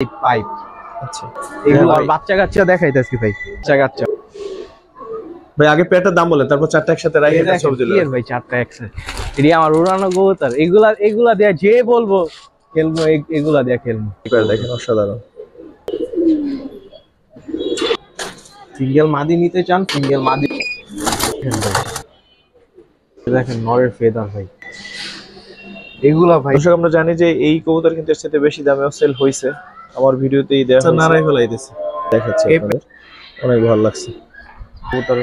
Pipe. আচ্ছা, এগুলো বাচ্চা কাচ্চা দেখাইতেছি ভাই, বাচ্চা কাচ্চা ভাই আগে পেয়ারটার দাম বলেন, তারপর চারটা একসাথে রাখি এটা ছবি দিলাম। ভাই চারটা একসাথে, এটি আমার উড়ানো কবুতর। এগুলা দিয়ে যে বলবো খেলবো, এগুলা দিয়ে খেলবো। পেয়ার দেখেন অসাধারণ। সিঙ্গেল মাদি নিতে চান, সিঙ্গেল মাদি দেখেন, নরের ফেদার ভাই এগুলা ভাই। দর্শক আমরা জানি যে এই কবুতর কিন্তু এর সাথে বেশি দামেও সেল হয়েছে, আমার ভিডিওতেই দেয়া হয়েছে। নারাই ফেলাইতেছে দেখাচ্ছে আপনাদের, অনেক ভালো লাগছে কবুতর।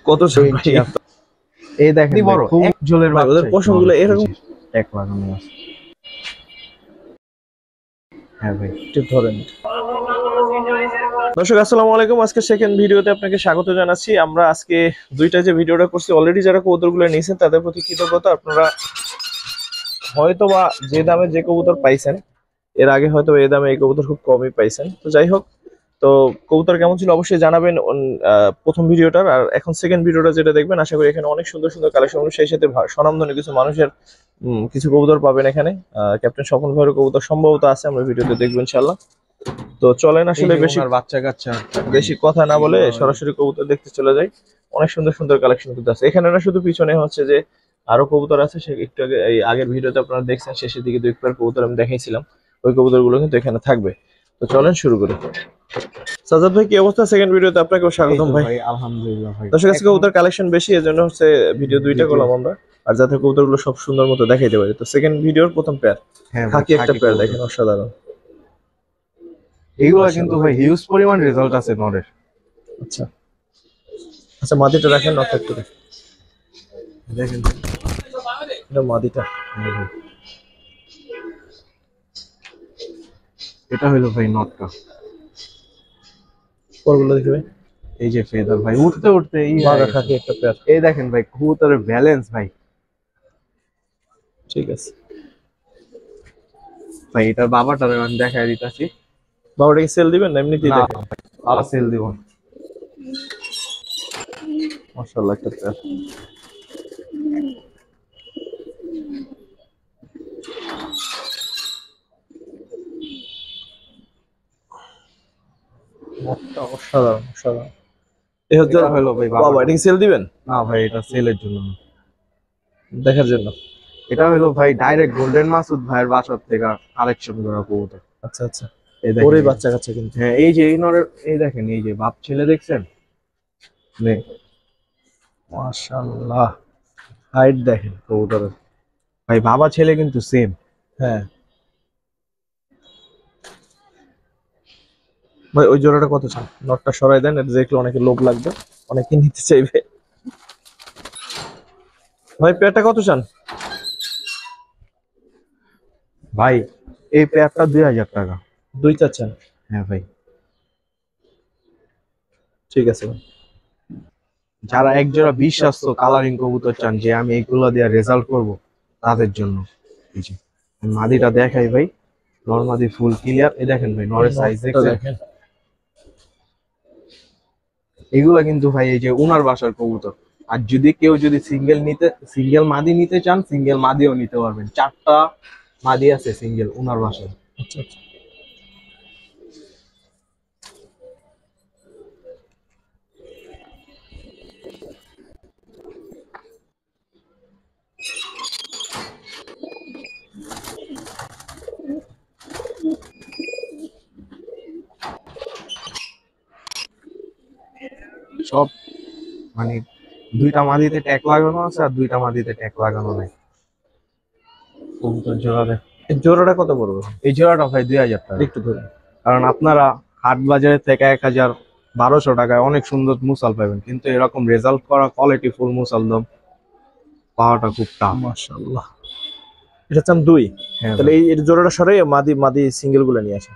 কত এই দেখেন বড় এক ঝোলের বাচ্চা, ওদের পশমগুলো এরকম এক লাগানো আছে। হ্যাঁ ভাই টিপ ধরেন। দর্শক আসসালামু আলাইকুম, আজকে সেকেন্ড ভিডিওতে আপনাকে স্বাগত জানাচ্ছি। আমরা আজকে দুইটা যে ভিডিওটা করছি, অলরেডি যারা কবুতরগুলো নিয়েছেন তাদের প্রতি কৃতজ্ঞতা। আপনারা হয়তো বা যে দামে যে কবুতর পাইছেন, এর আগে হয়তো এই দামে এই কবুতর খুব কমই পাইছেন। তো যাই হোক, তো কবুতর কেমন ছিল অবশ্যই জানাবেন প্রথম ভিডিওটার। আর এখন সেকেন্ড ভিডিওটা যেটা দেখবেন, আশা করি এখানে অনেক সুন্দর সুন্দর কালেকশন, সেই সাথে স্বনামধন্য কিছু মানুষের কিছু কবুতর পাবেন এখানে। ক্যাপ্টেন স্বপন ভাইয়ের কবুতর সম্ভবত আছে, আমরা ভিডিওতে দেখবো ইনশাল্লাহ। তো চলেন আসলে বাচ্চা কাচ্চা বেশি কথা না বলে সরাসরি কবুতর দেখতে চলে যাই। অনেক সুন্দর সুন্দর কালেকশন কিন্তু আছে এখানে, না শুধু পিছনে হচ্ছে যে আরো কবুতর আছে। সে একটু আগে এই আগের ভিডিওতে আপনারা দেখছেন, শেষের দিকে দুই পেয়ার কবুতর আমি দেখাইছিলাম, ওই কবুতর গুলো কিন্তু এখানে থাকবে। তো চলেন শুরু করি। সাজাদ ভাই কি অবস্থা? সেকেন্ড ভিডিওতে আপনাকে স্বাগতম ভাই। আলহামদুলিল্লাহ ভাই। দর্শক আজকে কবুতর কালেকশন বেশি, এজন্য হচ্ছে ভিডিও দুইটা করলাম আমরা, আর যাতে কবুতর গুলো সব সুন্দর মতো দেখাইতে পারি। তো সেকেন্ড ভিডিওর প্রথম পেয়ার খাকি একটা পেয়ার দেখেন অসাধারণ। এইগুলো কিন্তু ভাই হিউজ পরিমাণ রেজাল্ট আছে নরের। আচ্ছা আচ্ছা, মাদিটা রাখেন, নট করে দেখেন এটা মাদিটা। এটা হইলো ভাই নটটা, পরগুলো দেখবে। এই যে ফেদার ভাই উঠতে উঠতে খাকি একটা পেয়ার। এই দেখেন ভাই কবুতরের ব্যালেন্স ভাই, ঠিক আছে ভাই। এটার বাবাটার আমি দেখাই দিতেছি। বাবাটাকে সেল দিবেন না এমনিতেই দেখেন? বাবা সেল দিব। মাশাআল্লাহ একটা পেয়ার। অসাধারণ অসাধারণ। এই হচ্ছে হলো ভাই বাবা, এটাকে সেল দিবেন? না ভাই, এটা সেলের জন্য না, দেখার জন্য। এটা হলো ভাই ডাইরেক্ট গোল্ডেন মাসুদ ভাইয়ের বাসার থেকে কালেকশন করা কবুতর। আচ্ছা আচ্ছা, ওরই বাচ্চা কাচ্চা কিন্তু। হ্যাঁ এই যে এই নরের, এই দেখেন এই যে বাপ ছেলে দেখছেন, মাশাআল্লাহ হাইট দেখেন কবুতরের ভাই, বাবা ছেলে কিন্তু সেম। হ্যাঁ ভাই, ওই জোড়াটা কত চান? নটটা সরাই দেন, এটা দেখলে অনেকে লোভ লাগবে, অনেকে নিতে চাইবে। ভাই পেয়ারটা কত চান? ভাই এই পেয়ারটা 2000 টাকা। দুইটা চান? হ্যাঁ ভাই। ঠিক আছে ভাই। যারা একজোড়া বিশ্বাস্ত কালারিং কবুতর চান যে আমি এগুলো দিয়ে রেজাল্ট করব, তাদের জন্য এই যে মাদিটা দেখাই ভাই। নরমাদি ফুল ক্লিয়ার। এই দেখেন ভাই নরের সাইজ দেখেন। এগুলা কিন্তু ভাই এই যে উনার বাসার কবুতর। আর যদি কেউ সিঙ্গেল মাদি নিতে চান, সিঙ্গেল মাদিও নিতে পারবেন। 4টা মাদি আছে সিঙ্গেল উনার বাসায়। আচ্ছা আচ্ছা, সব মানে 2টা মাদিতে ট্যাগ লাগানো আছে, আর 2টা মাদিতে ট্যাগ লাগানো নাই। কবুতর জোড়া দেখ। এই জোড়াটা কত পড়বে? এই জোড়াটা ভাই 2000 টাকা। একটু ধরুন, কারণ আপনারা হাট বাজারে থেকে 1200 টাকায় অনেক সুন্দর মুসাল পাবেন, কিন্তু এরকম রেজাল্ট করা কোয়ালিটি ফুল মুসাল দাম পাওয়াটা খুব টাফ। মাশাআল্লাহ। এটা চান 2? হ্যাঁ, তাহলে এই জোড়াটা সরাই মাদি মাদি সিঙ্গেল গুলো নিয়ে আসেন।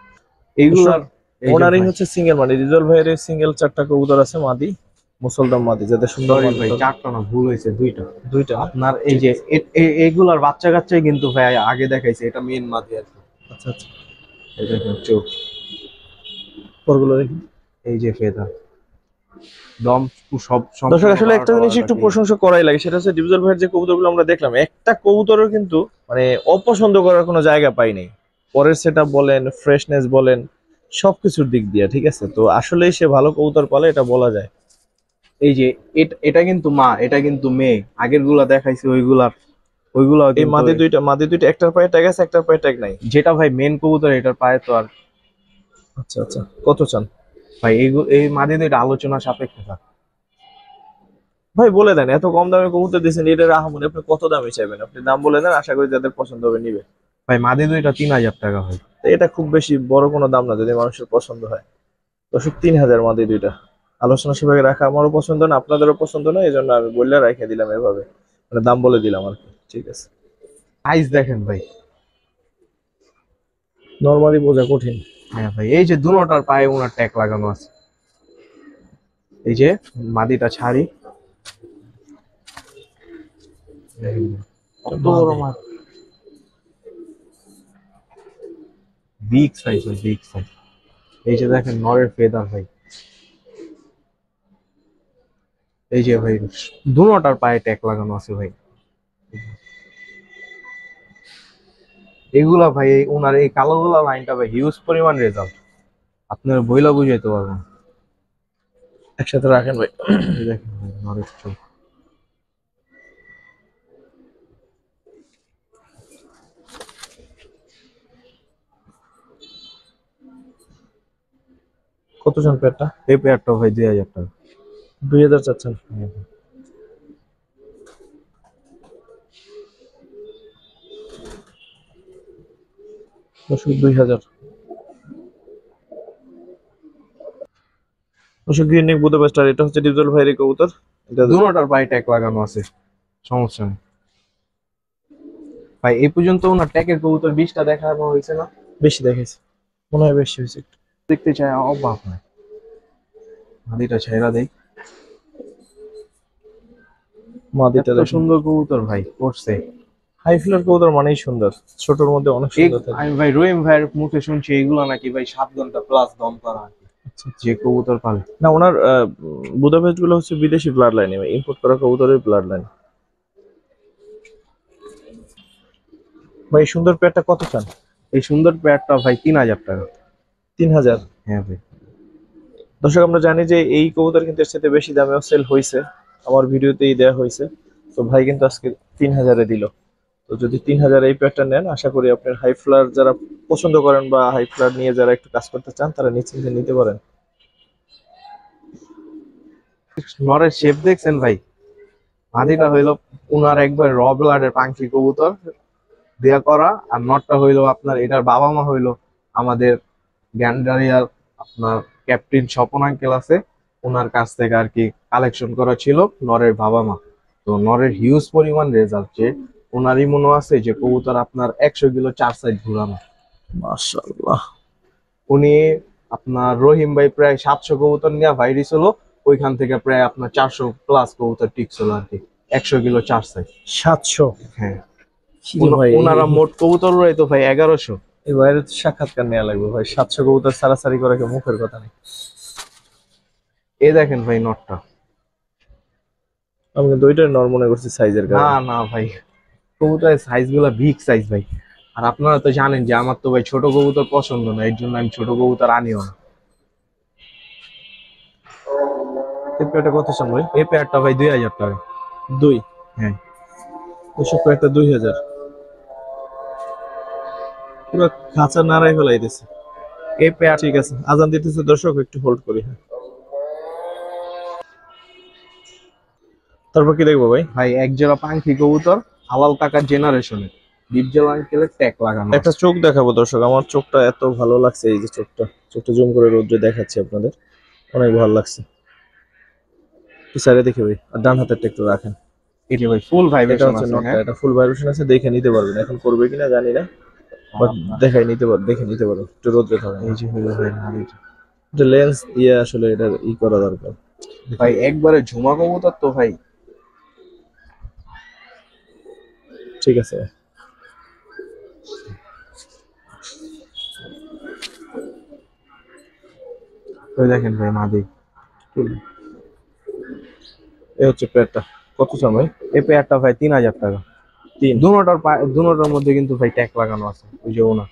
এইগুলার ওনারই হচ্ছে সিঙ্গেল মাদি, রিজল ভাইয়ের সিঙ্গেল 4টা কবুতর আছে মাদি, মুসলদম মাদি, যাতে সুন্দর। ভাই 4টা না, ভুল হয়েছে, 2টা। দুইটা আপনার এই যে এইগুলার বাচ্চা কাচ্চাই কিন্তু ভাই আগে দেখাইছে, এটা মেন মাদি আর কি। আচ্ছা আচ্ছা, এই দেখেন চোখ, পরগুলো দেখি। এই যে ফেদা দম সব। দর্শক আসলে একটা জিনিস একটু প্রশংসা করাই লাগে, সেটা হচ্ছে ডিভিজল ভাইয়ের যে কবুতরগুলো আমরা দেখলাম, একটা কবুতরের কিন্তু মানে অপছন্দ করার কোনো জায়গা পাই নাই। পরের সেটআপ বলেন, ফ্রেশনেস বলেন, সবকিছুর দিক দিয়ে, ঠিক আছে। তো আসলেই সে ভালো কবুতর পালে, এটা বলা যায়। এই যে এটা কিন্তু মা, এটা কিন্তু মেয়ে। আগের গুলা দেখাইছি ওইগুলা এই কিন্তু মাদি দুইটা একটার পায়ে ট্যাগ আছে, একটার পায়ে ট্যাগ নাই। যেটা ভাই মেন কবুতর এটার পায়ে তো আর আচ্ছা আচ্ছা, কত চান ভাই এই মাদি দুইটা আলোচনা সাপেক্ষে থাকে। ভাই? বলে দেন, এত কম দামে কবুতর দিয়েছেন, এটা রাহামুনি, আপনি কত দামে চাইবেন? আপনি দাম বলে দেন, আশা করি যাদের পছন্দ হবে নিবে। ভাই মাদি দুইটা 3000 টাকা হয়। তো এটা খুব বেশি বড় কোনো দাম না যদি মানুষের পছন্দ হয়। দর্শক, 3000 মাদি দুইটা। আলোচনা সেভাবে রাখা আমারও পছন্দ না, আপনাদেরও পছন্দ না, এই জন্য আমি বললে রেখে দিলাম এভাবে, মানে দাম বলে দিলাম আর কি। ঠিক আছে। সাইজ দেখেন ভাই। নরমালি বোঝা কঠিন। হ্যাঁ ভাই, এই যে দুটোটার পায়ে ওনার ট্যাগ লাগানো আছে। এই যে মাদিটা ছাড়ি, দেখেন ভাই, কত বড় মাছ, বিগ সাইজ ভাই, বিগ সাইজ। এই যে দেখেন নরের ফেদার ভাই, এই যে ভাই দুটোটার পায়ে ট্যাগ লাগানো আছে ভাই। এগুলা ভাই ওনার এই কালো গুলা লাইনটা ভাই হিউজ পরিমাণ রেজাল্ট, আপনার বইলা বুঝাইতে পারবেন। একসাথে রাখেন ভাই। এই দেখেন ভাই নরের চোখ। কত চান পেয়ারটা? এই পেয়ারটা ভাই 2000 টাকা। 2000 চাচ্ছেন? হ্যাঁ ভাই। দর্শক 2000। দর্শক, গ্রিন নেক বুদাপেস্ট, আর এটা হচ্ছে ডিপজল ভাইয়ের কবুতর। এটা দুটোটার পায়ে ট্যাগ লাগানো আছে, সমস্যা নেই ভাই। এই পর্যন্ত ওনার ট্যাগের কবুতর 20টা দেখানো হয়েছে না? বেশি দেখেছি, মনে হয় বেশি হয়েছে একটু। দেখতে চাই, অবাক হয়। মাদিটা ছেড়া দেই, মাদিটা এত সুন্দর কবুতর ভাই করছে। হাই ফ্লার কবুতর মানেই সুন্দর, ছোটর মধ্যে অনেক সুন্দর থাকে। আমি ভাই রহিম ভাইয়ের মুখে শুনছি এগুলো নাকি ভাই 7 ঘন্টা প্লাস দম করা হয় যে কবুতর পালে। না, ওনার বুদাপেস্ট গুলো হচ্ছে বিদেশি ব্লাড লাইন, ইম্পোর্ট করা কবুতরের ব্লাড লাইন। ভাই সুন্দর পেয়ারটা কত চান? এই সুন্দর পেয়ারটা ভাই 3000 টাকা। 3000? হ্যাঁ ভাই। দর্শক, আমরা জানি যে এই কবুতর কিন্তু এর সাথে বেশি দামেও সেল হয়েছে, আমার ভিডিওতেই দেওয়া হয়েছে। তো ভাই কিন্তু আজকে 3000-এ দিল। তো যদি 3000 এই পেয়ারটা নেন, আশা করি আপনার হাই ফ্লার যারা পছন্দ করেন বা হাই ফ্লার নিয়ে যারা একটু কাজ করতে চান, তারা নিশ্চিন্তে নিতে পারেন। নরের শেপ দেখছেন ভাই? মাদিটা হইলো উনার একবার র ব্লাডের পাঙ্কি কবুতর দেয়া করা, আর নটটা হইলো আপনার এটার বাবা মা হইলো আমাদের গ্যান্ডারিয়ার আপনার ক্যাপ্টেন স্বপন আঙ্কেল আছে, ওনার কাছ থেকে আর কি কালেকশন করা ছিল নরের বাবা মা। তো নরের হিউজ পরিমাণ রেজাল্ট, যে ওনারই মনে আছে যে কবুতর আপনার 100 কিলো 4 সাইড ঘুরানো। মাশাআল্লাহ। উনি আপনার রহিম ভাই প্রায় 700 কবুতর নিয়ে ভাইরিস হলো, ওইখান থেকে প্রায় আপনার 400 প্লাস কবুতর টিকস হলো আর কি, 100 কিলো 4 সাইড। 700? হ্যাঁ, ভাই ওনারা মোট কবুতর রয়ে তো ভাই 1100। এই বাইরের সাক্ষাৎকার নেওয়া লাগবে ভাই, 700 কবুতর সারাসারি করে কি মুখের কথা নেই। এই দেখেন ভাই নটটা। আমি কিন্তু ওইটাই নর মনে করছি সাইজের না কারণে। না ভাই, কবুতরের সাইজ গুলা বিগ সাইজ ভাই। আর আপনারা তো জানেন যে আমার তো ভাই ছোট কবুতর পছন্দ না, এর জন্য আমি ছোট কবুতর আনিও না। এই পেয়ারটা কত চান ভাই? এই পেয়ারটা ভাই 2000 টাকা। 2? হ্যাঁ। ওইসব পেয়ারটা 2000? পুরো খাঁচা নাড়াই ফেলাইতেছে। এই পেয়ার ঠিক আছে, আজান দিতেছে দর্শক, একটু হোল্ড করি। হ্যাঁ, তারপর কি দেখবো ভাই? ভাই এক জোড়া পাঙ্খি কবুতর, হালাল টাকার জেনারেশনের, ডিপজল আঙ্কেলের ট্যাগ লাগানো একটা আছে। চোখ দেখাবো দর্শক, আমার চোখটা এত ভালো লাগছে, এই যে চোখটা জুম করে রোদ্রে দেখাচ্ছি আপনাদের, অনেক ভালো লাগছে। সাইডে দেখে ভাই, আর ডান হাতেরটা একটু রাখেন। এটা ভাই ফুল এটা ভাইব্রেশন হচ্ছে আছে। নটটা, হ্যাঁ, এটা ফুল ভাইব্রেশন আছে, দেখে নিতে পারবেন। এখন করবে কিনা জানি না, বাট দেখাই নিতে পারবেন, দেখে নিতে পারবেন। একটু রোদ্রে থাকেন। এই যে হলো ভাই নাড়িটা। এটা লেন্স দিয়ে আসলে এটা করা দরকার ভাই একবারে ঝুমা কবুতর তো ভাই। ঠিক আছে। ওই দেখেন ভাই মাদি। এই হচ্ছে পেয়ারটা, কত চান ভাই? এই পেয়ারটা ভাই 3000 টাকা। 3? দুটোটার মধ্যে কিন্তু ভাই ট্যাগ লাগানো আছে, ওই যে ওনা।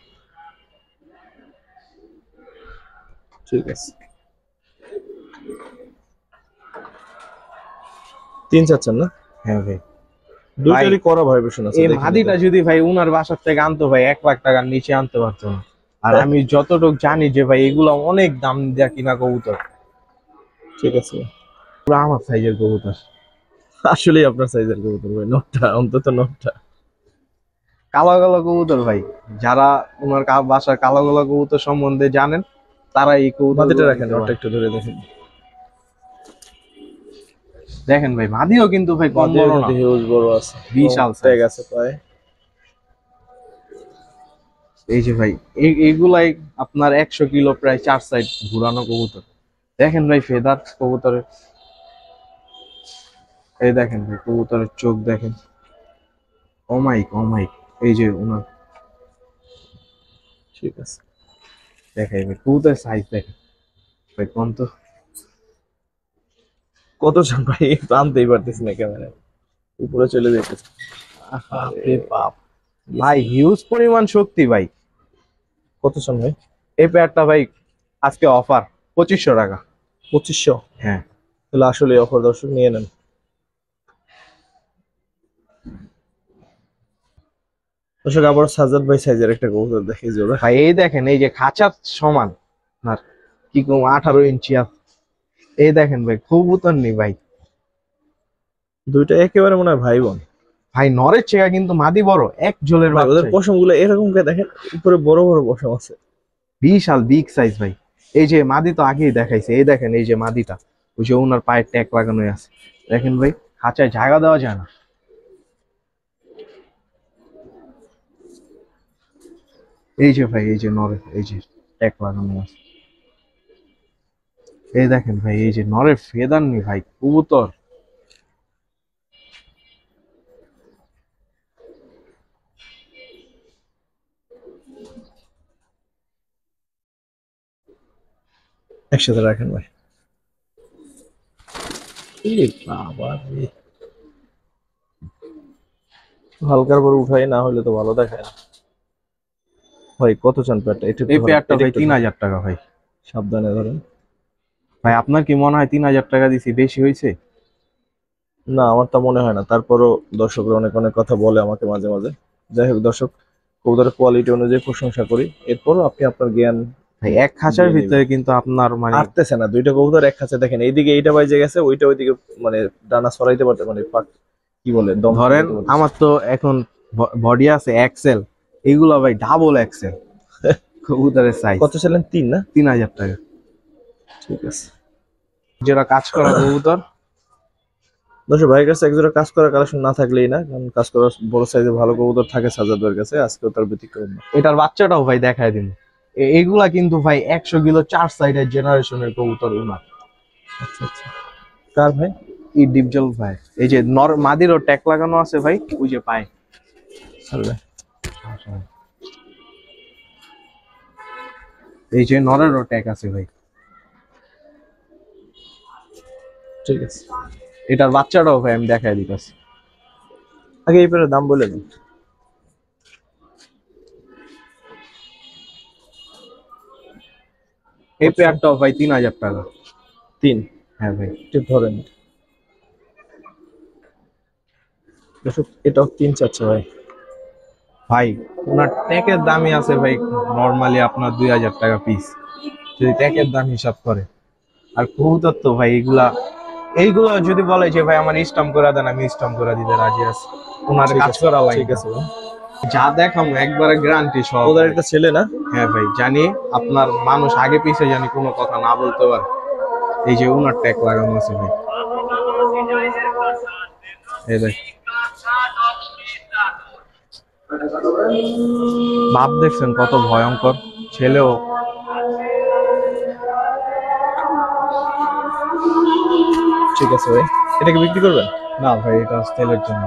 ঠিক আছে, 3 চাচ্ছেন না? হ্যাঁ ভাই, দুইটারই করা ভাইব্রেশন আছে। এই দেখেন মাদিটা যদি ভাই উনার বাসার থেকে আনতো ভাই 1 লাখ টাকার নিচে আনতে পারতো না। আর আমি যতটুকু জানি যে ভাই এগুলা অনেক দাম দিয়ে কিনা কবুতর। ঠিক আছে, পুরো আমার সাইজের কবুতর, আসলে আপনার সাইজের কবুতর ভাই, নটটা অন্তত নটটা। কালো কালো কবুতর ভাই। যারা ওনার বাসার কালো কালো কবুতর সম্বন্ধে জানেন তারা এই কবুতর মাদিটা রাখেন, নটটা একটু ধরে দেখেন। দেখেন ভাই, মাদিও কিন্তু ভাই কম বড় না, হিউজ বড় আছে, বিশাল ট্যাগ আছে পায়ে। এই যে ভাই এইগুলাই আপনার 100 কিলো প্রায় 4 সাইড ঘুরানো কবুতর। দেখেন ভাই ফেদার কবুতরের, এই দেখেন ভাই কবুতরের চোখ দেখেন, অমাইক অমাইক। এই যে ওনার, ঠিক আছে, দেখাই ভাই কবুতরের সাইজ দেখেন ভাই কোন তো কত চান ভাই? আনতেই পারতেছি না ক্যামেরায়, উপরে চলে যেতেছে। আরে বাপ ভাই, হিউজ পরিমাণ শক্তি ভাই। কত চান ভাই? এই পেয়ারটা ভাই আজকে অফার 2500 টাকা। 2500? হ্যাঁ, তাহলে আসলে অফার, দর্শক নিয়ে নেন। দর্শক আবার সাজাদ ভাই সাইজের একটা কবুতর দেখে জোড়া। ভাই এই দেখেন, এই যে খাঁচার সমান আর কি কম 18 ইঞ্চি আছে। এই দেখেন ভাই কবুতর নেই ভাই, দুইটা একেবারে মনে হয় ভাই বোন ভাই নরের চেয়ে কিন্তু মাদি বড়, এক জোলের ভাই। ওদের বাচ্চা, পশম গুলো এরকম করে দেখেন, উপরে বড় বড় পশম আছে, বিশাল বিগ সাইজ ভাই। এই যে মাদি তো আগেই দেখাইছে, এই দেখেন এই যে মাদিটা, ওই যে ওনার পায়ের ট্যাগ লাগানোই আছে। দেখেন ভাই খাঁচায় জায়গা দেওয়া যায় না। এই যে ভাই, এই যে নরের এই যে ট্যাগ লাগানো আছে। এই দেখেন ভাই, এই যে নরের ফেদার নেই ভাই, কবুতর একসাথে রাখেন ভাই। বাবা রে, হালকার পর উঠাই না হলে তো ভালো দেখায় না ভাই। কত চান পেয়ারটা? একটু এই পেয়ারটা ভাই 3000 টাকা ভাই। সাবধানে ধরেন ভাই আপনার কি মনে হয় 3000 টাকা দিছি বেশি হয়েছে? না, আমার তা মনে হয় না। তারপরও দর্শকরা অনেক অনেক কথা বলে আমাকে মাঝে মাঝে। যাই হোক দর্শক, কবুতরের কোয়ালিটি অনুযায়ী প্রশংসা করি, এরপরও আপনি আপনার জ্ঞান। ভাই এক খাঁচার ভিতরে কিন্তু আপনার মানে আটতেছে না, দুইটা কবুতর এক খাঁচা। দেখেন এইদিকে এইটা বাইজে গেছে, ওইটা ওইদিকে মানে ডানা সরাইতে পারতে, মানে কি বলে দম ধরেন আমার তো এখন বডি আছে এক্সেল, এইগুলা ভাই ডাবল এক্সেল কবুতরের সাইজ। কত ছিলেন? 3 না? 3000 টাকা। ঠিক আছে যেটা কাজ করা কবুতর, দর্শক ভাইয়ের কাছে একজোড়া কাজ করার কালেকশন না থাকলেই না, কারণ কাজ করার বড় সাইজের ভালো কবুতর থাকে সাজাদ ভাইয়ের কাছে, আজকেও তার ব্যতিক্রম না। এটার বাচ্চাটাও ভাই দেখায় দিন। এগুলা কিন্তু ভাই 100 কিলো 4 সাইডের জেনারেশনের কবুতর উনার। আচ্ছা আচ্ছা, কার ভাই? এই ডিপজল ভাই, এই যে নর মাদিরও ট্যাগ লাগানো আছে ভাই, ওই যে পায়। এই যে নরেরও ট্যাগ আছে ভাই। ঠিক আছে, এটার বাচ্চাটাও ভাই আমি দেখাই দিতেছি। আগে এই পেয়ারের দাম বলে দিন। এই পেয়ারটাও ভাই 3000 টাকা। 3? হ্যাঁ ভাই। একটু ধরেন দর্শক, এটাও 3 চাচ্ছে ভাই। ভাই ওনার ট্যাগের দামই আছে ভাই নরমালি আপনার 2000 টাকা পিস, যদি ট্যাগের দাম হিসাব করে। আর কবুতর তো ভাই এইগুলো যদি বলে যে ভাই আমার স্টাম্প করে দেন, আমি স্টাম্প করে দিতে রাজি আছি। ওনার কাজ করা লাগে। ঠিক আছে ভাই, যা দেখাম একবারে গ্যারান্টি সহ। ওদের একটা ছেলে না? হ্যাঁ ভাই জানি, আপনার মানুষ আগে পিছে জানি কোনো কথা না বলতে পারে। এই যে ওনার ট্যাগ লাগানো আছে ভাই, এই দেখ বাপ, দেখছেন কত ভয়ঙ্কর ছেলেও। ঠিক আছে ভাই, এটাকে বিক্রি করবেন? না ভাই, এটা তেলের জন্য,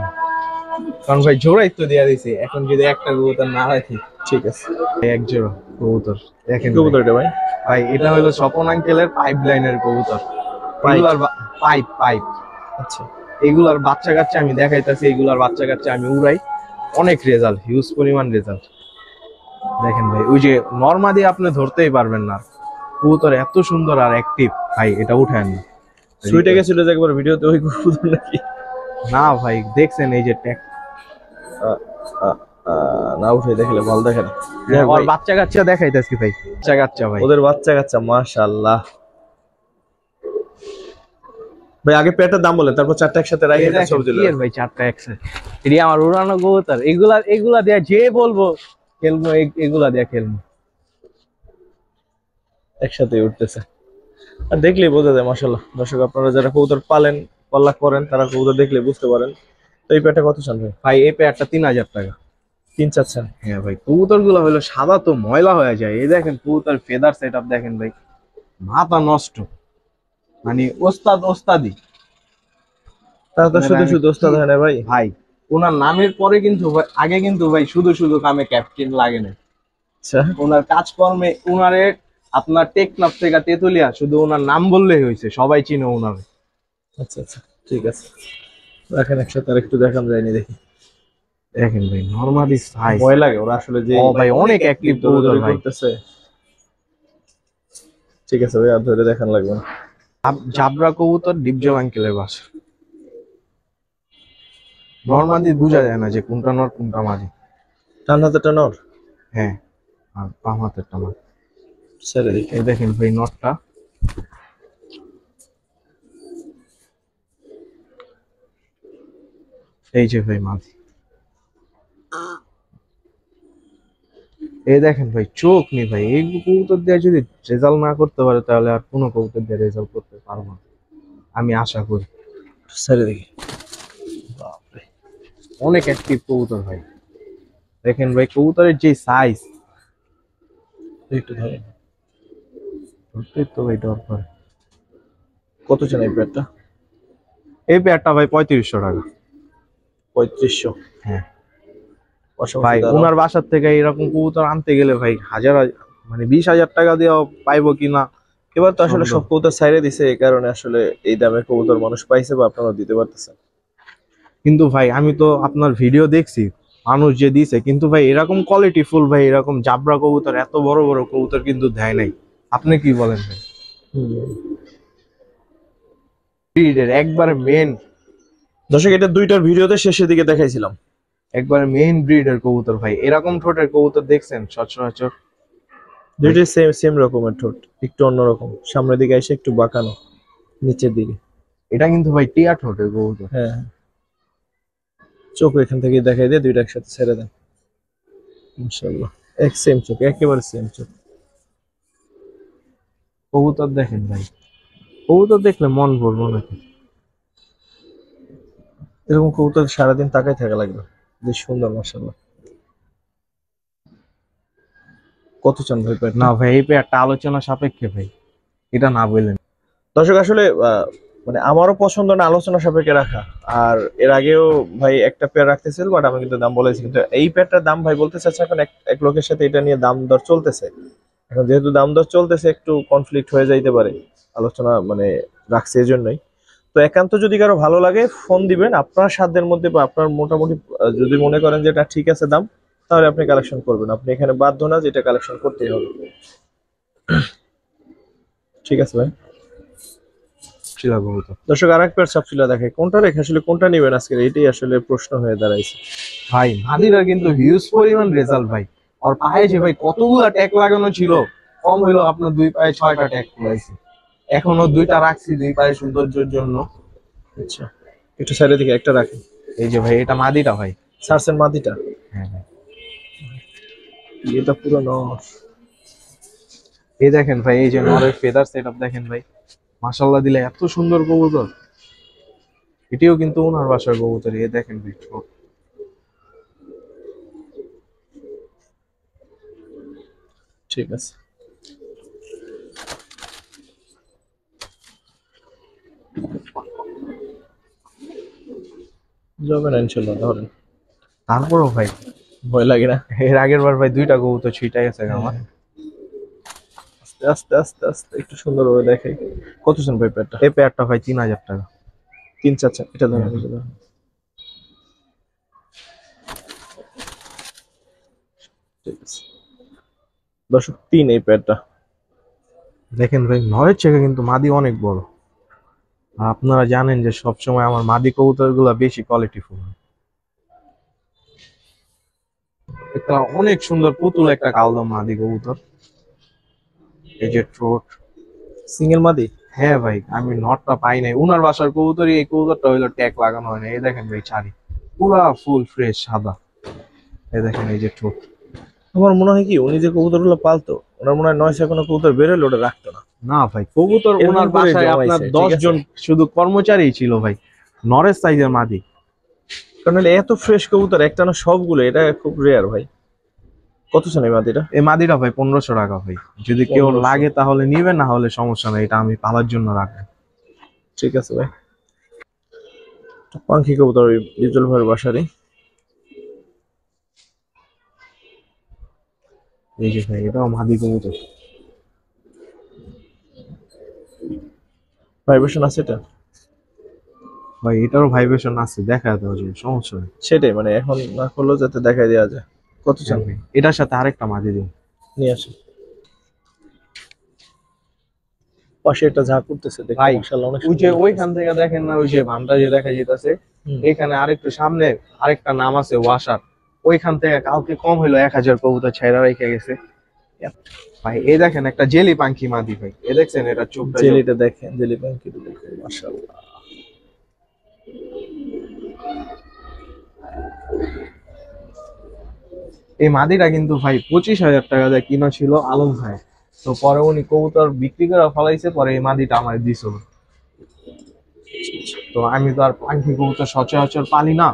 কারণ ভাই জোড়াই তো দেয়া দিয়েছে, এখন যদি একটা কবুতর না রাখি। ঠিক আছে, এক জোড়া কবুতর দেখেন কবুতর এটা ভাই? ভাই এটা হলো স্বপন আঙ্কেলের পাইপ লাইনের কবুতর। এগুলার পাইপ পাইপ আচ্ছা, এগুলার বাচ্চা কাচ্চা আমি দেখাইতেছি, এগুলার বাচ্চা কাচ্চা আমি উড়াই, অনেক রেজাল্ট, হিউজ পরিমাণ রেজাল্ট। দেখেন ভাই ওই যে নরমাদি আপনি ধরতেই পারবেন না, কবুতর এত সুন্দর আর অ্যাক্টিভ ভাই, এটা উঠায় না। সুইটে গেছিল যে একবার ভিডিওতে ওই কবুতর নাকি? না ভাই, দেখছেন এই যে ট্যাগ, আহ, আহ, না উঠে দেখলে ভালো দেখে না। ওর বাচ্চা কাচ্চা দেখাইতেছি ভাই, বাচ্চা কাচ্চা ভাই। ওদের বাচ্চা কাচ্চা মাশাআল্লাহ। ভাই আগে পেয়ারটার দাম বলেন, তারপর চারটা একসাথে রাখি ছবি তুলে। ভাই চারটা একসাথে, এটি আমার উড়ানো কবুতর, এগুলা এগুলা দেয়া যে বলবো খেলবো, এগুলা দেয়া খেলবো। একসাথে উঠতেছে আর দেখলেই বোঝা যায় মাশাআল্লাহ। দর্শক আপনারা যারা কবুতর পালেন, পাল্লা করেন, তারা কবুতর দেখলে বুঝতে পারেন। তো এই পেয়ারটা কত চান ভাই? ভাই এই পেয়ারটা 3000 টাকা। 3 চাচ্ছেন? হ্যাঁ ভাই, কবুতর গুলো হলো সাদা তো ময়লা হয়ে যায়। এই দেখেন কবুতর ফেদার সেট আপ দেখেন ভাই, মাথা নষ্ট, মানে ওস্তাদি। তারা তো শুধু শুধু ওস্তাদ হয় না ভাই। ভাই ওনার নামের পরে কিন্তু আগে কিন্তু ভাই শুধু শুধু কামে ক্যাপ্টেন লাগে না। আচ্ছা ওনার কাজকর্মে উনারে আপনার টেকনাফ থেকে তেতুলিয়া শুধু ওনার নাম বললেই হয়েছে, সবাই চিনে ওনারে। আচ্ছা আচ্ছা ঠিক আছে, রাখেন একসাথে আর একটু দেখান যায়নি দেখি। দেখেন ভাই নরমালি সাইজ, ভয় লাগে ওরা আসলে যে ও ভাই অনেক অ্যাক্টিভ কবুতর ভাই। করতেছে। ঠিক আছে ভাই, আর ধরে দেখান লাগবে না। জাবরা কবুতর ডিপজল আঙ্কেলের বাসা। নরমালি বোঝা যায় না যে কোনটা নর কোনটা মাদি। টান হাতেটা নর? হ্যাঁ, আর বাম হাতেরটা মাদি। ছেড়ে দেখি। এই দেখেন ভাই নটটা, এই যে ভাই মাদি। এই দেখেন ভাই চোখ নেই ভাই, এই কবুতর দিয়ে যদি রেজাল্ট না করতে পারে তাহলে আর কোনো কবুতর দিয়ে রেজাল্ট করতে পারবো না, আমি আশা করি। ছেড়ে দেখি। বাপরে, অনেক অ্যাক্টিভ কবুতর ভাই। দেখেন ভাই কবুতরের যে সাইজ, একটু ধরেন। ধরতেই তো ভাই ডর করে। কত চান এই পেয়ারটা? এই পেয়ারটা ভাই 3500 টাকা। 3500? হ্যাঁ পাশাপাশি ভাই, দাঁড়াও। ওনার বাসার থেকে এরকম কবুতর আনতে গেলে ভাই মানে 20,000 টাকা দিয়ে পাইবো কিনা। এবার তো আসলে সন্দেহ। সব কবুতর ছাইরে দিছে, এই কারণে আসলে এই দামে কবুতর মানুষ পাইছে বা আপনারা দিতে পারতেছেন। কিন্তু ভাই আমি তো আপনার ভিডিও দেখছি, মানুষ যে দিছে, কিন্তু ভাই এরকম কোয়ালিটি ফুল ভাই, এরকম জাবরা কবুতর এত বড় বড় কবুতর কিন্তু দেয় নাই। আপনি কি বলেন ভাই? ব্রিডের একবারে মেন, দর্শক এটা দুইটার ভিডিওতে শেষের দিকে দেখাইছিলাম। একবারে মেন ব্রিডের কবুতর ভাই। এরকম ঠোঁটের কবুতর দেখছেন সচরাচর? দুইটাই সেম সেম রকমের ঠোঁট, একটু অন্যরকম, সামনের দিকে এসে একটু বাঁকানো, নিচের দিকে। এটা কিন্তু ভাই টিয়া ঠোঁটের কবুতর। হ্যাঁ হ্যাঁ। চোখ এখান থেকে দেখাই দিয়ে দুইটা একসাথে ছেড়ে দেন। ইনশাআল্লাহ এক সেম চোখ, একেবারে সেম চোখ। কবুতর দেখেন ভাই, কবুতর দেখলে মন ভরবো নাকি? এরকম কবুতর সারাদিন তাকাই থাকা লাগবে, বেশ সুন্দর মাশাআল্লাহ। কত চান ভাই পেয়ারটা? না ভাই এই পেয়ারটা আলোচনা সাপেক্ষে ভাই, এটা না বললেন। দর্শক আসলে মানে আমারও পছন্দ না আলোচনা সাপেক্ষে রাখা। আর এর আগেও ভাই একটা পেয়ার রাখতেছিল, বাট আমি কিন্তু দাম বলেছি, কিন্তু এই পেয়ারটার দাম ভাই বলতে চাচ্ছে এখন এক লোকের সাথে এটা নিয়ে দাম দর চলতেছে। এখন যেহেতু দাম দর চলতেছে একটু কনফ্লিক্ট হয়ে যাইতে পারে, আলোচনা মানে রাখছে এই জন্যই। তো একান্ত যদি কারো ভালো লাগে ফোন দিবেন আপনার সাধ্যের মধ্যে, বা আপনার মোটামুটি যদি মনে করেন যে এটা ঠিক আছে দাম, তাহলে আপনি কালেকশন করবেন। আপনি এখানে বাধ্য না যে এটা কালেকশন করতেই হবে। ঠিক আছে ভাই। শিলা কবুতর দর্শক আর এক পেয়ার সাপশিলা দেখে, কোনটা রেখে আসলে কোনটা নেবেন আজকে, এটাই আসলে প্রশ্ন হয়ে দাঁড়াইছে। ভাই, মাদিরা কিন্তু হিউজ পরিমাণ রেজাল্ট ভাই। আর পায়ে যে ভাই কতগুলা ট্যাগ লাগানো ছিল, কম হইলো আপনার 2 পায়ে 6টা ট্যাগ লাগাইছি। এখনো 2টা রাখছি 2 পায়ে সৌন্দর্যের জন্য। আচ্ছা একটু সাইডের দিকে একটা রাখেন। এই যে ভাই এটা মাদিটা ভাই। সার্সেন মাদিটা? হ্যাঁ ভাই, এটা পুরো নর। এই দেখেন ভাই, এই যে নরের ফেদার সেটআপ দেখেন ভাই, মাশাআল্লাহ দিলে এত সুন্দর কবুতর। এটিও কিন্তু ওনার বাসার কবুতর। এই দেখেন ভাই ঠোঁট। ঠিক আছে। যাবে না ইনশাল্লাহ, ধরেন। তারপরও ভাই ভয় লাগে না? এর আগের বার ভাই 2টা কবুতর ছিটা গেছে আমার। আস্তে আস্তে আস্তে আস্তে একটু সুন্দরভাবে দেখাই। কত চান ভাই পেয়ারটা? এই পেয়ারটা ভাই 3000 টাকা। 3 চাচ্ছেন? এটা ধরেন, এটা ধরেন। ঠিক আছে দর্শক, 3 এই পেয়ারটা। দেখেন ভাই নরের থেকে কিন্তু মাদি অনেক বড়। আর আপনারা জানেন যে সবসময় আমার মাদি কবুতর গুলা বেশি কোয়ালিটিফুল। একটা অনেক সুন্দর পুতুল একটা কালদম মাদি কবুতর। এই যে ঠোঁট। সিঙ্গেল মাদি? হ্যাঁ ভাই, আমি নটটা পাই নাই। উনার বাসার কবুতরই এই কবুতরটা হইলো ট্যাগ লাগানো হয় না। এই দেখেন ভাই ছাড়ি পুরা ফুল ফ্রেশ সাদা। এই দেখেন এই যে ঠোঁট। আমার মনে হয় কি উনি যে কবুতরগুলো পালতো ওনার মনে হয় 900 কোনো কবুতর বেরোলে ওটা রাখতো না। না ভাই, কবুতর এরকম ওনার করে বাসায় জমাইছে, আপনার ঠিক 10 আছে? জন শুধু কর্মচারী ছিল ভাই, নরের সাইজের মাদি। কারণ হলে এত ফ্রেশ কবুতর একটা না সবগুলো, এটা খুব রেয়ার ভাই। কত চান এই মাদিটা? এই মাদিটা ভাই 1500 টাকা ভাই। যদি কেউ 1500? লাগে তাহলে নিবেন, না হলে সমস্যা নাই, এটা আমি পালার জন্য রাখবো। ঠিক আছে ভাই। পাখি কবুতর ওই ডিজল ভাইয়ের বাসারই। এই যে ভাই এটাও মাদি কবুতর। ভাইব্রেশন আছে এটা? ভাই এটারও ভাইব্রেশন আছে, দেখা দেওয়া যাবে, সমস্যা নেই। সেটাই, মানে এখন না করলেও যাতে দেখাই দেওয়া যায়। কত চান? ভাই এটার সাথে আরেকটা মাদি দিন। নিয়ে আসেন। পাশে একটা ঝাঁক করতেছে দেখো, ভাই মাশাআল্লাহ অনেক ওই যে সুন্দর। ওইখান থেকে দেখেন না, ওই যে ভানটা যে দেখা যেতেছে, হুম। এখানে আরেকটু সামনে আরেকটা নাম আছে ওয়াসার। ওইখান থেকে কাউকে কম হইলো 1000 কবুতর ছাইরা রেখে গেছে ভাই। এই দেখেন একটা জেলি পাখি মাদি ভাই, এ দেখছেন এটা চোখটা জেলিটা দেখেন, জেলি পাখিটা দেখেন, মাশাআল্লাহ। এই মাদিটা কিন্তু ভাই 25,000 টাকা দিয়ে কিনা ছিল আলম ভাই। তো পরে উনি কবুতর বিক্রি করে ফলাইছে, পরে এই মাদিটা আমার দিছিল। তো আমি তো আর পাখি কবুতর সচরাচর পালি না,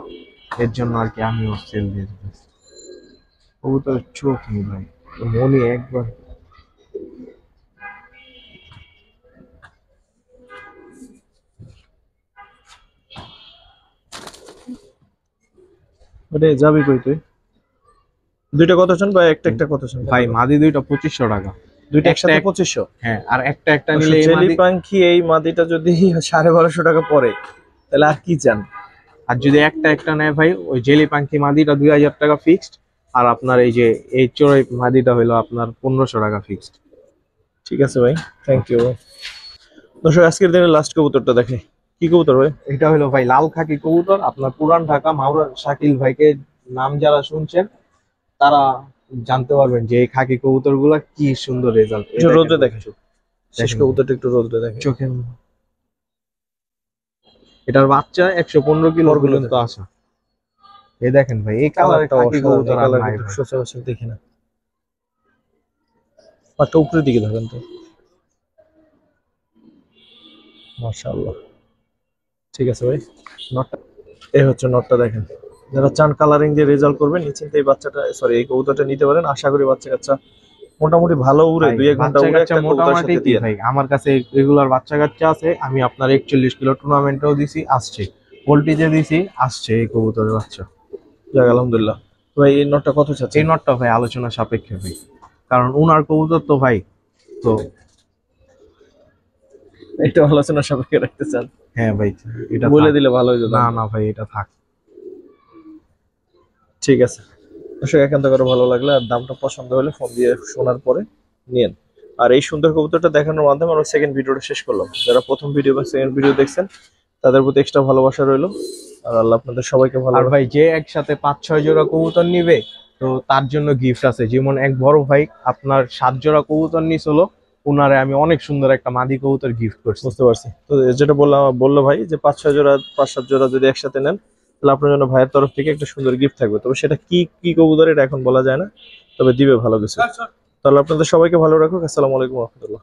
এর জন্য আর কি আমিও সেল দিয়ে দিতেছি। কবুতরের চোখ নেই ভাই, মনে একবার। ওরে যাবি কই তুই? দুইটা কত চান বা একটা একটা কত চান? ভাই মাদি দুইটা 2500 টাকা। দুইটা একসাথে একটা 2500? হ্যাঁ, আর একটা একটা নিলে এই জেলি মাদি। পাখি এই মাদিটা যদি 1250 টাকা পড়ে তাহলে আর কি চান? আর যদি একটা একটা নেয় ভাই, ওই জেলি পাখি মাদিটা 2000 টাকা ফিক্সড। আর আপনার এই যে এই চড়াই মাদিটা হইলো আপনার 1500 টাকা ফিক্সড। ঠিক আছে ভাই, থ্যাংক ইউ। দর্শক আজকের দিনের লাস্ট কবুতরটা দেখে, কি কবুতর ভাই? এটা হলো ভাই লাল খাকি কবুতর। আপনার পুরান ঢাকা মাওরা শাকিল ভাইকে নাম যারা শুনছেন তারা জানতে পারবেন যে এই খাকি কবুতর গুলা কি সুন্দর রেজাল্ট। একটু রোদে দেখে, শেষ কবুতরটা একটু রোদে দেখে। চোখে এটার বাচ্চা 115 কিলো পরগুলো পর্যন্ত আসা। এই দেখেন ভাই এই কালারের কালারটা খাকি অসাধারণ, কবুতর আর কালার নাই কিন্তু ভাই। সচরাচর দেখি না। পাটটা উপরের দিকে ধরেন তো, মাশাআল্লাহ। ঠিক আছে ভাই, নটটা এই হচ্ছে নটটা দেখেন। যারা চান কালারিং দিয়ে রেজাল্ট করবেন নিশ্চিন্তে এই বাচ্চাটা, সরি এই কবুতরটা নিতে পারেন। আশা করি বাচ্চা কাচ্চা মোটামুটি ভালো উড়ে, ভাই 2-1 ঘন্টা বাচ্চা উড়ে কাচ্চা একটা কবুতরের মোটামুটি সাথে কি দিয়ে। ভাই, আমার কাছে রেগুলার বাচ্চা কাচ্চা আছে। আমি আপনার 41 কিলো টুর্নামেন্টেও দিছি, আসছে। পোল্ট্রিতে দিছি, আসছে এই কবুতরের বাচ্চা। যাক আলহামদুলিল্লাহ। ভাই এই নটটা কত এই চাচ্ছেন? নটটা ভাই আলোচনা সাপেক্ষে ভাই, কারণ উনার কবুতর তো ভাই। তো এটা আলোচনা সাপেক্ষে রাখতে চান? হ্যাঁ ভাই, এটা বলে থাক। দিলে ভালো হইতো। না না ভাই, এটা থাক। ঠিক আছে দর্শক, একান্ত করে ভালো লাগলে আর দামটা পছন্দ হলে ফোন দিয়ে শোনার পরে নিয়েন। আর এই সুন্দর কবুতরটা দেখানোর মাধ্যমে আমরা সেকেন্ড ভিডিওটা শেষ করলাম। যারা প্রথম ভিডিও বা সেকেন্ড ভিডিও দেখছেন তাদের প্রতি এক্সট্রা ভালোবাসা রইলো। আর আল্লাহ আপনাদের সবাইকে ভালো আর ভাই যে একসাথে 5-6 জোড়া কবুতর নিবে, তো তার জন্য গিফট আছে। যেমন এক বড় ভাই আপনার 7 জোড়া কবুতর নিছিল, উনারে আমি অনেক সুন্দর একটা মাদি কবুতর গিফট করছি। বুঝতে পারছি। তো যেটা বললো ভাই যে 5-6 জোড়া 5-7 জোড়া যদি একসাথে নেন তাহলে আপনার জন্য ভাইয়ের তরফ থেকে একটা সুন্দর গিফট থাকবে। তবে সেটা কি কি কবুতর এটা এখন বলা যায় না, তবে দিবে ভালো কিছু। তাহলে আপনাদের সবাইকে ভালো রাখুক। আসসালামু আলাইকুম ওয়া রাহমাতুল্লাহ।